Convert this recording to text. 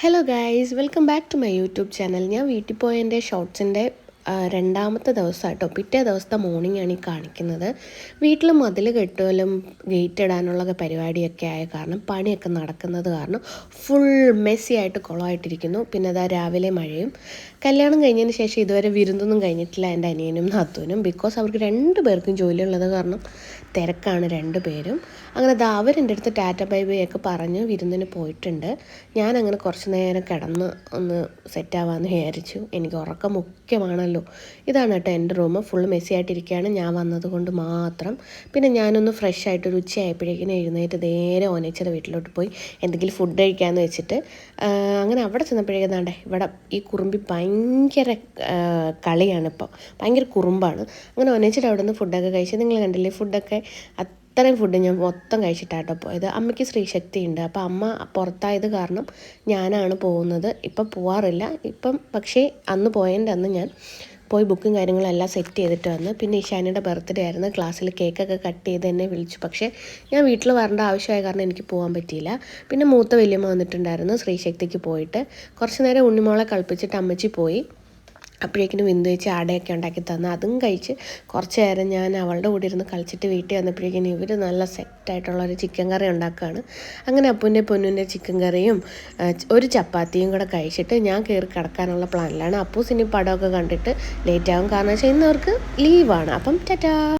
Hello guys, welcome back to my YouTube channel. ഞാൻ വീട്ടിൽ പോയതിൻ്റെ ഷോർട്സിൻ്റെ രണ്ടാമത്തെ ദിവസമായിട്ടോ, പിറ്റേ ദിവസത്തെ മോർണിംഗ് ആണ് ഈ കാണിക്കുന്നത്. വീട്ടിൽ മതിൽ കെട്ടുമല്ലോ, ഗേറ്റ് ഇടാനുള്ള പരിപാടിയൊക്കെ ആയ കാരണം പണിയൊക്കെ നടക്കുന്നത് കാരണം ഫുൾ മെസ്സി ആയിട്ട് കുളമായിട്ടിരിക്കുന്നു. പിന്നെ അതാ രാവിലെ മഴയും. കല്യാണം കഴിഞ്ഞതിന് ശേഷം ഇതുവരെ വിരുന്നൊന്നും കഴിഞ്ഞിട്ടില്ല എൻ്റെ അനിയനും നാത്തൂനും. ബിക്കോസ് അവർക്ക് 2 പേർക്കും ജോലിയുള്ളത് കാരണം തിരക്കാണ് 2 പേരും. അങ്ങനെ അവരെൻ്റെ അടുത്ത് ടാറ്റ ബൈ ബൈ ഒക്കെ പറഞ്ഞ് വിരുന്നിന് പോയിട്ടുണ്ട്. ഞാനങ്ങനെ കുറച്ച് നേരം കിടന്ന് ഒന്ന് സെറ്റാവാമെന്ന് വിചാരിച്ചു. എനിക്ക് ഉറക്കം മുഖ്യമാണല്ലോ. ഇതാണ് കേട്ടോ എൻ്റെ റൂം. ഫുൾ മെസ്സി ആയിട്ടിരിക്കുകയാണ് ഞാൻ വന്നത് കൊണ്ട് മാത്രം. പിന്നെ ഞാനൊന്ന് ഫ്രഷ് ആയിട്ടൊരു ഉച്ചയായപ്പോഴേക്കിനും എഴുന്നേറ്റ് നേരെ ഓനേച്ചയുടെ വീട്ടിലോട്ട് പോയി എന്തെങ്കിലും ഫുഡ് കഴിക്കാമെന്ന് വെച്ചിട്ട്. അങ്ങനെ അവിടെ ചെന്നപ്പോഴേക്കും ദാണ്ടെ ഇവിടെ ഈ കുറുമ്പി ഭയങ്കര കളിയാണ്. ഇപ്പോൾ ഭയങ്കര കുറുമ്പാണ്. അങ്ങനെ ഒന്നേച്ചിട്ട് അവിടെ നിന്ന് ഫുഡൊക്കെ കഴിച്ച് നിങ്ങൾ കണ്ടില്ലേ, ഫുഡൊക്കെ അത്രയും ഫുഡ് ഞാൻ മൊത്തം കഴിച്ചിട്ടാട്ടോ പോയത്. അമ്മയ്ക്ക് സ്ത്രീശക്തി ഉണ്ട്, അപ്പോൾ അമ്മ പുറത്തായത് കാരണം ഞാനാണ് പോകുന്നത്. ഇപ്പം പോവാറില്ല ഇപ്പം, പക്ഷേ അന്ന് പോയതിൻ്റെ അന്ന് ഞാൻ പോയി ബുക്കും കാര്യങ്ങളെല്ലാം സെറ്റ് ചെയ്തിട്ട് വന്ന്. പിന്നെ ഇഷാനിയുടെ ബർത്ത്ഡേ ആയിരുന്നു. ക്ലാസ്സിൽ കേക്കൊക്കെ കട്ട് ചെയ്ത് എന്നെ വിളിച്ചു. പക്ഷേ ഞാൻ വീട്ടിൽ വരേണ്ട ആവശ്യമായ കാരണം എനിക്ക് പോകാൻ പറ്റിയില്ല. പിന്നെ മൂത്ത വല്യമ്മ വന്നിട്ടുണ്ടായിരുന്നു ശ്രീശക്തിക്ക് പോയിട്ട്. കുറച്ച് നേരം ഉണ്ണിമോളെ കളിപ്പിച്ചിട്ട് അമ്മച്ചി പോയി. അപ്പോഴേക്കിനും വിന്ദു വെച്ച് അടയൊക്കെ ഉണ്ടാക്കി തന്നു. അതും കഴിച്ച് കുറച്ച് നേരം ഞാൻ അവളുടെ കൂടെ ഇരുന്ന് കളിച്ചിട്ട് വീട്ടിൽ വന്നപ്പോഴേക്കിനും ഇവർ നല്ല സെറ്റായിട്ടുള്ളൊരു ചിക്കൻ കറി ഉണ്ടാക്കുകയാണ്. അങ്ങനെ അപ്പൂൻ്റെ പൊന്നിൻ്റെ ചിക്കൻ കറിയും ഒരു ചപ്പാത്തിയും കൂടെ കഴിച്ചിട്ട് ഞാൻ കയറി കിടക്കാനുള്ള പ്ലാനിലാണ്. അപ്പൂസിനി പടമൊക്കെ കണ്ടിട്ട് ലേറ്റാകും, കാരണം വെച്ചാൽ ഇന്നവർക്ക് ലീവാണ്. അപ്പം ടാറ്റാ.